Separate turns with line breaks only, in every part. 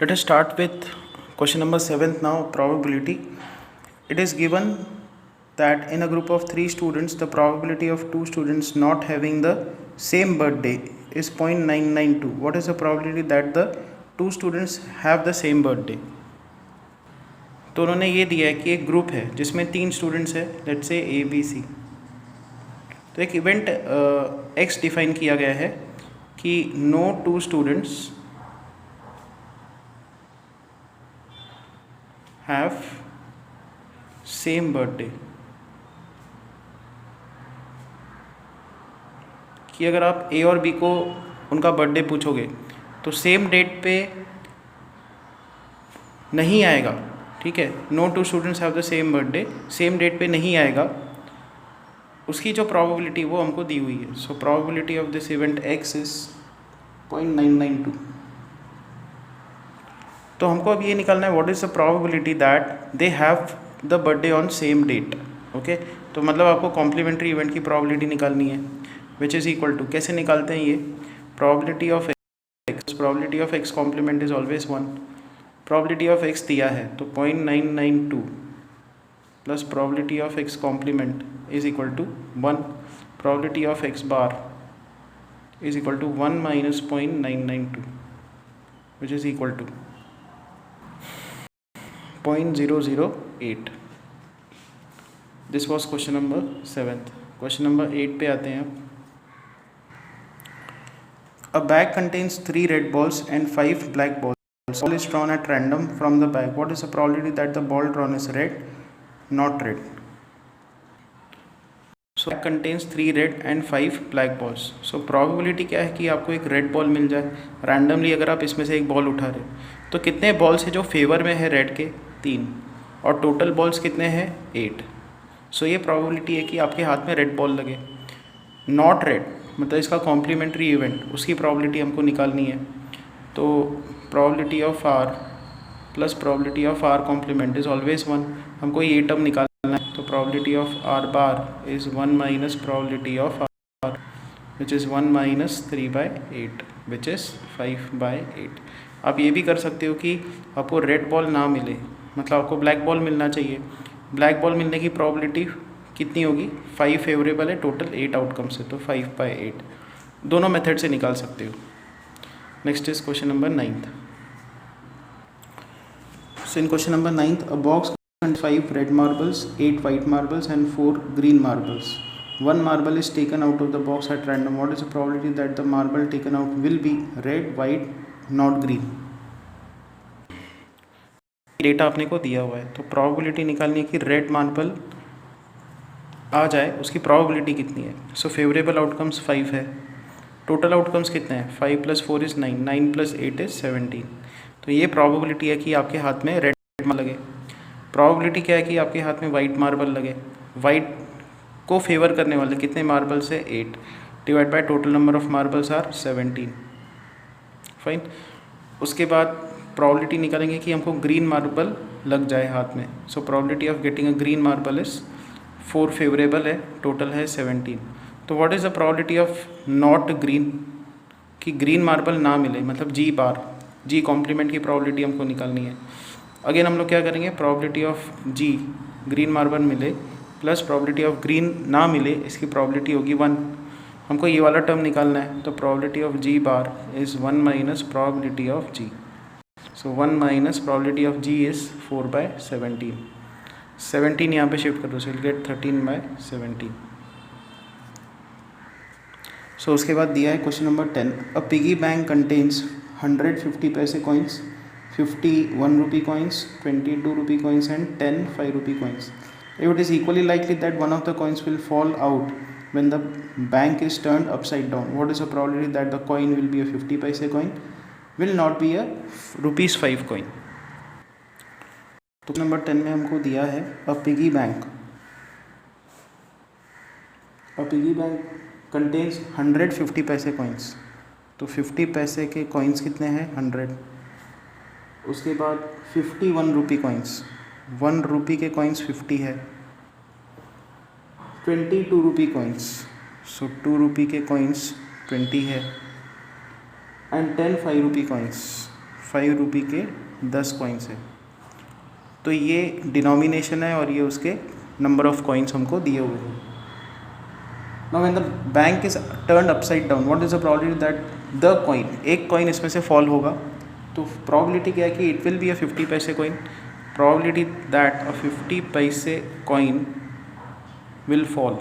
Let us start with question number 7th now, probability. It is given that in a group of 3 students, the probability of 2 students not having the same birthday is 0.992. What is the probability that the 2 students have the same birthday? तो उन्होंने ये दिया है कि एक group है जिसमें 3 students है, let's say A B C. तो एक इवेंट एक्स डिफाइन किया गया है कि no 2 students have same birthday. कि अगर आप ए और बी को उनका बर्थडे पूछोगे तो सेम डेट पे नहीं आएगा, ठीक है। No 2 students have the same birthday, same date पे नहीं आएगा, उसकी जो प्रोबेबिलिटी वो हमको दी हुई है। So probability of this event X is 0.992। तो हमको अब ये निकालना है what is the probability that they have the birthday on same date. Okay, तो मतलब आपको कॉम्प्लीमेंट्री इवेंट की प्रोबेबिलिटी निकालनी है, विच इज़ इक्वल टू, कैसे निकालते हैं ये, probability of X complement is always 1। Probability of X दिया है तो 0.992 plus probability of X complement is equal to 1। Probability of X bar is equal to 1 minus 0.992 which is equal to 0.008। This was question number 7। Question number 8 पे आते हैं। A bag contains 3 red balls and 5 black balls. Ball is drawn at random from the bag. What is the probability that the ball drawn is red, not red? So bag contains 3 red and 5 black balls. So probability क्या है कि आपको एक red ball मिल जाए randomly. अगर आप इसमें से एक बॉल उठा रहे हो तो कितने बॉल्स है जो फेवर में है रेड के, 3, और टोटल बॉल्स कितने हैं, 8। सो ये प्रोबेबिलिटी है कि आपके हाथ में रेड बॉल लगे। नॉट रेड मतलब इसका कॉम्प्लीमेंट्री इवेंट, उसकी प्रोबेबिलिटी हमको निकालनी है। तो probability of R plus probability of R complement is always 1। हमको ये टर्म निकालना है, तो probability of R bar is 1 minus probability of R which is 1 minus 3/8 which is 5/8। आप ये भी कर सकते हो कि आपको रेड बॉल ना मिले, मतलब आपको ब्लैक बॉल मिलना चाहिए। ब्लैक बॉल मिलने की प्रोबेबिलिटी कितनी होगी, 5 फेवरेबल है, टोटल 8 आउटकम्स है, तो 5/8। दोनों मेथड से निकाल सकते हो। Next is question number 9th। So in question number 9th, a box contains 5 red marbles, 8 white marbles and 4 green marbles. One marble is taken out of the box at random. What is the probability that the marble taken out will be red, white, not green? Data आपने को दिया हुआ है, तो probability निकालनी है कि red marble आ जाए, उसकी प्रोबेबिलिटी कितनी है। सो फेवरेबल आउटकम्स 5 है, टोटल आउटकम्स कितने हैं, 5 + 4 इज़ 9, 9 + 8 इज़ 17। तो ये प्रोबेबिलिटी है कि आपके हाथ में रेड मार्बल लगे। प्रोबेबिलिटी क्या है कि आपके हाथ में वाइट मार्बल लगे। वाइट को फेवर करने वाले कितने मार्बल्स है, 8 divide by total number of marbles are 17। Fine. उसके बाद प्रोबेबिलिटी निकालेंगे कि हमको ग्रीन मार्बल लग जाए हाथ में। सो probability of getting a green marble is 4 favourable है, टोटल है 17। तो what is the probability of not green, कि ग्रीन मार्बल ना मिले, मतलब जी बार, जी कॉम्प्लीमेंट की प्रोबेबिलिटी हमको निकालनी है। अगेन हम लोग क्या करेंगे, probability of G green marble मिले प्लस प्रोबेबिलिटी ऑफ ग्रीन ना मिले, इसकी प्रोबेबिलिटी होगी 1। हमको ये वाला टर्म निकालना है, तो probability of G bar is 1 minus probability of G. So 1 minus probability of G is 4/17। 17 यहाँ पे शिफ्ट कर दो, सो विल गेट 13/17। सो उसके बाद दिया है क्वेश्चन नंबर 10, अ पिगी बैंक कंटेन्स 100 50 पैसे coins, 50 1 rupee coins, 22 rupee coins and 10 5 rupee coins. If it is equally likely that one of the coins will fall out when the bank is turned upside down, what is the probability that the coin will be a 50 paise coin, will not be a ₹5 coin? तो number 10 में हमको दिया है अ piggy bank contains 100 50 पैसे coins. तो 50 पैसे के coins कितने हैं, 100। उसके बाद 50 1 rupee कॉइन्स, 1 rupee के कॉइन्स 50 है। 22 rupee कॉइन्स, सो 2 rupee के कॉइन्स 20 है। एंड 10 5 rupee कॉइन्स, ₹5 के 10 कॉइन्स है। तो ये डिनोमिनेशन है और ये उसके नंबर ऑफ कॉइन्स हमको दिए हुए हैं। Now when the bank is turned upside down, what is the probability that the coin, एक कॉइन इसमें से फॉल होगा। तो प्रोबेबिलिटी क्या है कि it will be a 50 paise coin. Probability that a 50 paise coin will fall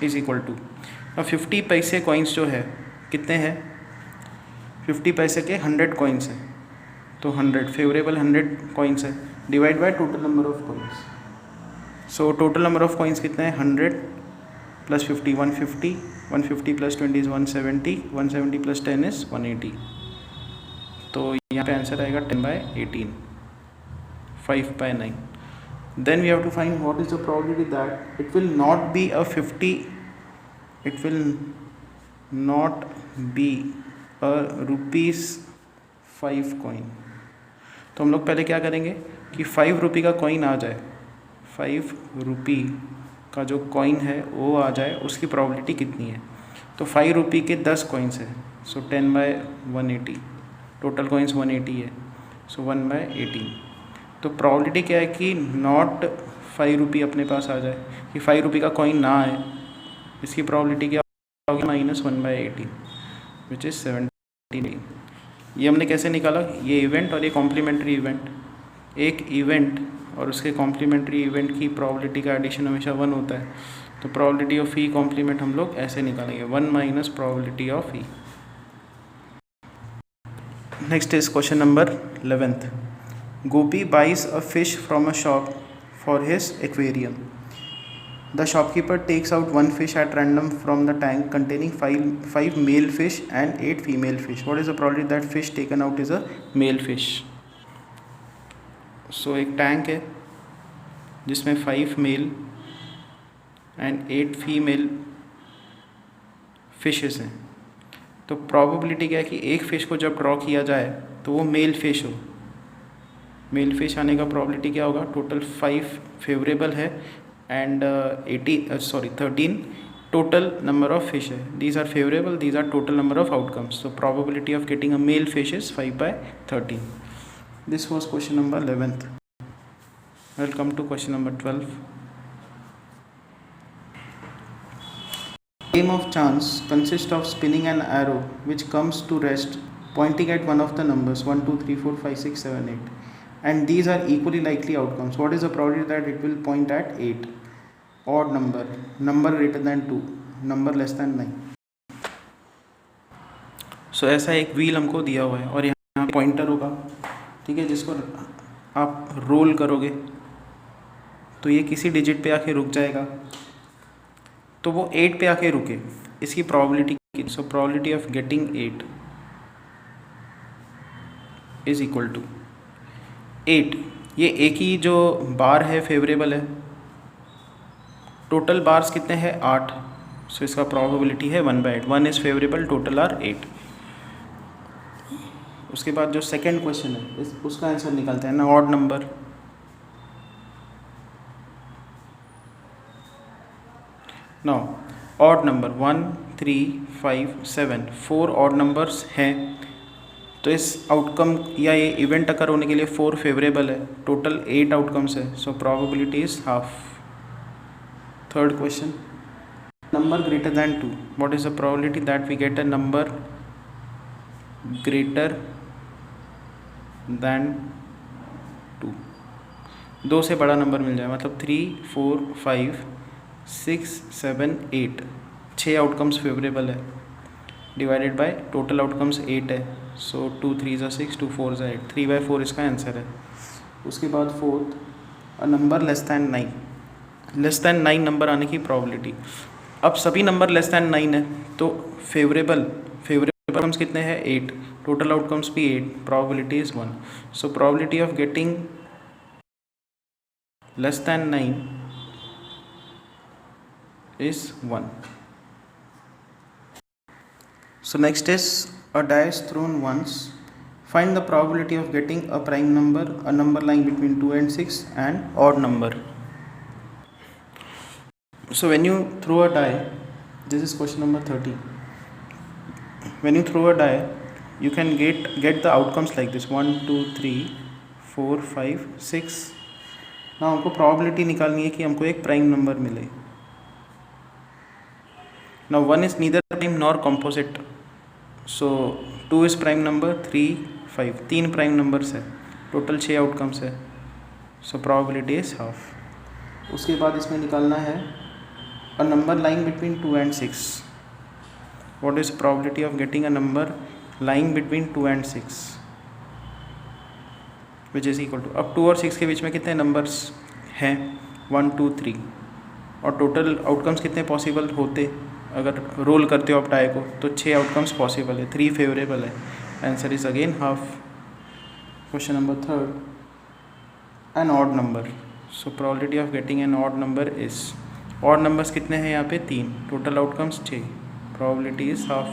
is equal to, अब 50 पैसे कॉइन्स जो है कितने हैं, 50 पैसे के 100 कॉइन्स हैं, तो 100 फेवरेबल 100 कॉइन्स है divide by total number of coins. So total number of coins कितने हैं, 100 plus 50 150, 150 plus 20 is 170, 170 plus 10 is 180। तो यहाँ पे आंसर आएगा 10/18, 5/9। Then we have to find what is the probability that it will not be a 50, it will not be a ₹5 coin। तो हम लोग पहले क्या करेंगे कि ₹5 का कॉइन आ जाए, ₹5 का जो कॉइन है वो आ जाए, उसकी प्रोबेबिलिटी कितनी है। तो ₹5 के 10 कॉइन्स है, सो 10/180, टोटल कॉइन्स 180 है, सो 1/18। तो प्रोबेबिलिटी क्या है कि नॉट ₹5 अपने पास आ जाए, कि ₹5 का कॉइन ना आए, इसकी प्रोबेबिलिटी क्या होगी, -1/18 विच इज़ 17। ये हमने कैसे निकाला, ये इवेंट और ये कॉम्प्लीमेंट्री इवेंट, एक इवेंट और उसके कॉम्प्लीमेंट्री इवेंट की प्रोबेबिलिटी का एडिशन हमेशा 1 होता है। तो प्रोबेबिलिटी ऑफ ई कॉम्प्लीमेंट हम लोग ऐसे निकालेंगे, 1 minus probability of E. Next is question number 11th। Gopi buys a fish from a shop for his aquarium. The shopkeeper takes out one fish at random from the tank containing five male fish and 8 female fish. What is the probability that fish taken out is a male fish? So एक tank है जिसमें 5 male and 8 female fishes हैं। तो probability क्या है कि एक fish को जब ड्रॉ किया जाए तो वो मेल फिश हो, मेल फिश आने का प्रोबेबिलिटी क्या होगा, टोटल 5 फेवरेबल है and 13 total number of fish है। These are favourable, these are total number of outcomes. So probability of getting a male fish is 5/13। This was question number 11th। Welcome to question number 12। Game of chance consists of spinning an arrow which comes to rest pointing at one of the numbers 1 2 3 4 5 6 7 8, and these are equally likely outcomes. What is the probability that it will point at 8? Odd number, number greater than 2, number less than 9. So ऐसा एक wheel हमको दिया हुआ है और यहाँ pointer होगा, ठीक है, जिसको आप रोल करोगे तो ये किसी डिजिट पे आके रुक जाएगा, तो वो 8 पे आके रुके, इसकी प्रोबेबिलिटी की। So probability of getting 8 is equal to 8। ये एक ही जो बार है फेवरेबल है, टोटल बार्स कितने हैं 8, सो इसका प्रोबेबिलिटी है 1/8। 1 इज़ फेवरेबल, टोटल आर 8। उसके बाद जो सेकेंड क्वेश्चन है उसका आंसर निकालते हैं ना, odd number. Now odd number 1 3 5 7, 4 odd numbers हैं, तो इस आउटकम या ये इवेंट अकर होने के लिए 4 फेवरेबल है, टोटल 8 आउटकम्स है, so probability is half. Third question, number greater than 2, what is the probability that we get a number greater than 2, 2 से बड़ा नंबर मिल जाए, मतलब 3 4 5 6 7 8, 6 आउटकम्स फेवरेबल है, डिवाइडेड बाय टोटल आउटकम्स 8 है, सो 2 3 ज़ा 6 2 4 ज़ा 8, 3/4 इसका आंसर है। उसके बाद fourth, a number less than 9, less than 9 number आने की प्रोबेबिलिटी। अब सभी नंबर लेस दैन 9 है तो फेवरेबल आउटकम्स कितने हैं 8, टोटल आउटकम्स भी 8, probability is 1। So probability of getting less than 9 is 1. So next is a die is thrown once. Find the probability of getting a prime number, a number lying between 2 and 6, and odd number. So when you throw a die, this is question number 30. When you throw a die, you can get the outcomes like this 1 2 3 4 5 6. ना हमको probability निकालनी है कि हमको एक prime number मिले. Now 1 is neither prime nor composite, so 2 is prime number, 3 5 तीन prime numbers है, टोटल 6 आउटकम्स है, सो प्रोबेबिलिटी इज हाफ. उसके बाद इसमें निकालना है a number lying between 2 and 6. What is probability of getting a number lying between 2 and 6 which is equal to. अब 2 और 6 के बीच में कितने नंबर्स हैं? 1 2 3. और टोटल आउटकम्स कितने पॉसिबल होते? अगर रोल करते हो आप डाई को तो 6 आउटकम्स पॉसिबल है, 3 फेवरेबल है. Answer is again half. Question number 3, an odd number. So probability of getting an odd number is, odd numbers कितने हैं यहाँ पे? 3. Total outcomes 6. Probability is half.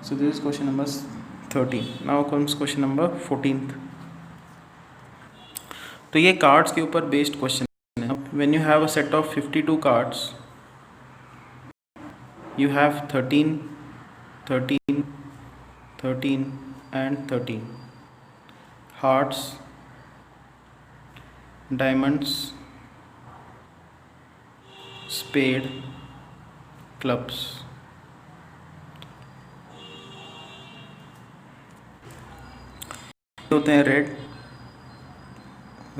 So this is question number 13. Now comes question number 14. तो ये cards के ऊपर based question है. When you have a set of 52 cards, you have 13 13 13 and 13 hearts, diamonds, spade, clubs. होते हैं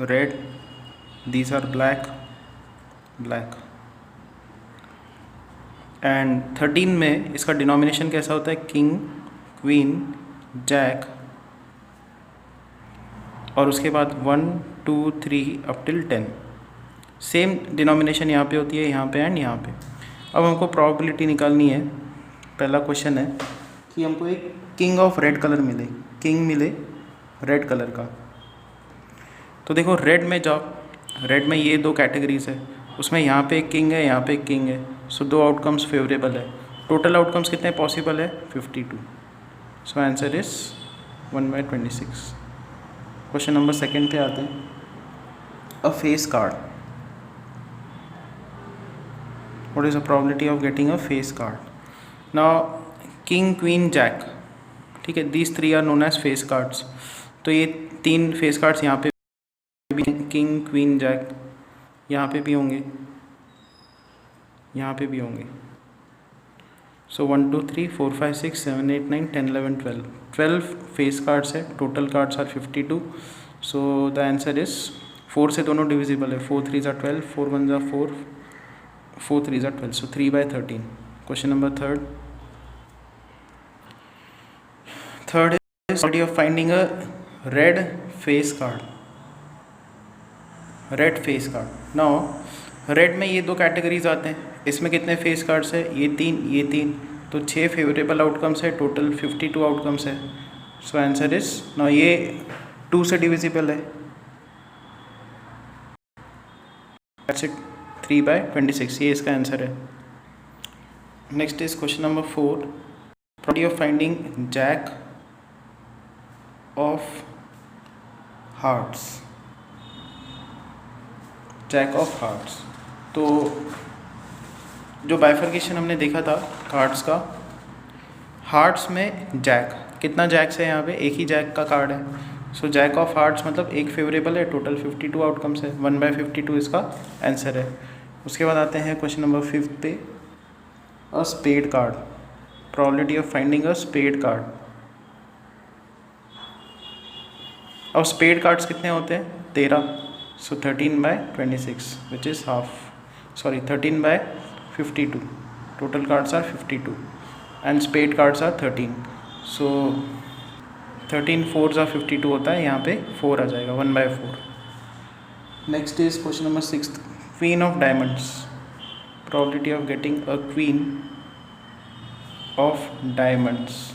red, these are black. And 13 में इसका denomination कैसा होता है? किंग, क्वीन, जैक, और उसके बाद 1 2 3 अप टिल 10. सेम डिनोमिनेशन यहाँ पे होती है, यहाँ पे एंड यहाँ पे. अब हमको प्रोबेबिलिटी निकालनी है. पहला क्वेश्चन है कि हमको एक किंग ऑफ रेड कलर मिले, किंग मिले रेड कलर का. तो देखो रेड में जाओ, रेड में ये 2 कैटेगरीज है, उसमें यहाँ पे एक किंग है, यहाँ पे एक किंग है. सो 2 आउटकम्स फेवरेबल है. टोटल आउटकम्स कितने पॉसिबल है? 52. So answer is 1/26. Question number 2 पे आते हैं. A face card. What is the probability of getting a face card? Now king, queen, jack, ठीक है, these 3 are known as face cards. तो ये 3 फेस कार्ड्स यहाँ पे भी, किंग, क्वीन, जैक, यहाँ पे भी होंगे, यहाँ पे भी होंगे. सो 1 2 3 4 5 6 7 8 9 10 11 12 फेस कार्ड्स है. Total cards are 52. So the answer is 4 से दोनों डिविजिबल है. 4 3 are 12, 4 1 are 4, 4 3 are 12. So 3/13. Question number 3 is probability of finding a red face card. Red face card. Now red में ये 2 कैटेगरीज आते हैं. इसमें कितने फेस कार्ड्स है? ये 3. तो 6 फेवरेबल आउटकम्स है, टोटल 52 आउटकम्स है. सो आंसर इज, नाउ ये 2 से डिविजिबल है, दैट्स इट, 3/26. ये इसका आंसर है. Next is question number 4, probability of finding jack of hearts. Jack of hearts. तो जो बाइफर्केशन हमने देखा था कार्ड्स का, हार्ट्स में जैक, कितना जैक्स है यहाँ पे? एक ही जैक का कार्ड है. सो जैक ऑफ हार्ट्स मतलब एक फेवरेबल है, टोटल 52 आउटकम्स है. 1/52 इसका आंसर है. उसके बाद आते हैं क्वेश्चन नंबर 5 पे, a spade card. Probability of finding a spade card. अब स्पेड कार्ड्स कितने होते हैं? 13. So 13/26 which is half, sorry 13/52. Total cards are 52 and spade cards are 13. So 13 4s are 52 होता है, यहाँ पे 4 आ जाएगा, 1/4. Next is question number 6, queen of diamonds. Probability of getting a queen of diamonds.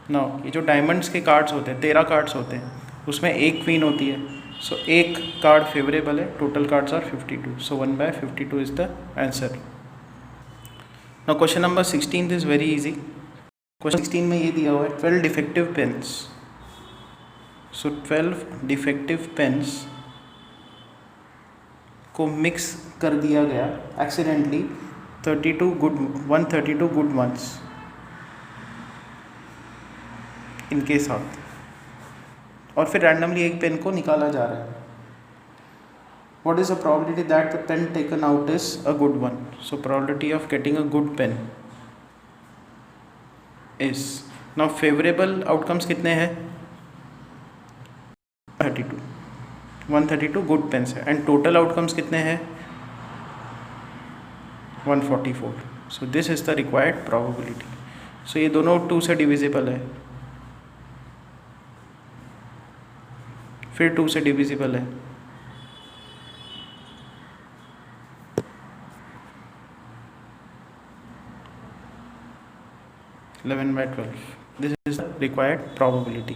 Now ये जो डायमंड्स के cards होते हैं, 13 कार्ड्स होते हैं, उसमें एक क्वीन होती है. सो एक कार्ड फेवरेबल है, total cards are 52. So 1/52 is the answer. Now question number 16 is very easy. Question 16 में ये दिया हुआ है 12 defective pens. So 12 defective pens को मिक्स कर दिया गया एक्सीडेंटली 32 गुड 132 गुड वंस इनके साथ, और फिर रैंडमली एक पेन को निकाला जा रहा है. What is the probability that the pen taken out is a good one? So probability of getting a good pen is, now favorable outcomes कितने हैं? 32, 132 गुड पेन्स है, एंड टोटल आउटकम्स कितने हैं? 144. So this is the required probability. सो ये दोनों 2 से divisible है, फिर 2 से डिविजिबल है. (11/12). This is the required probability.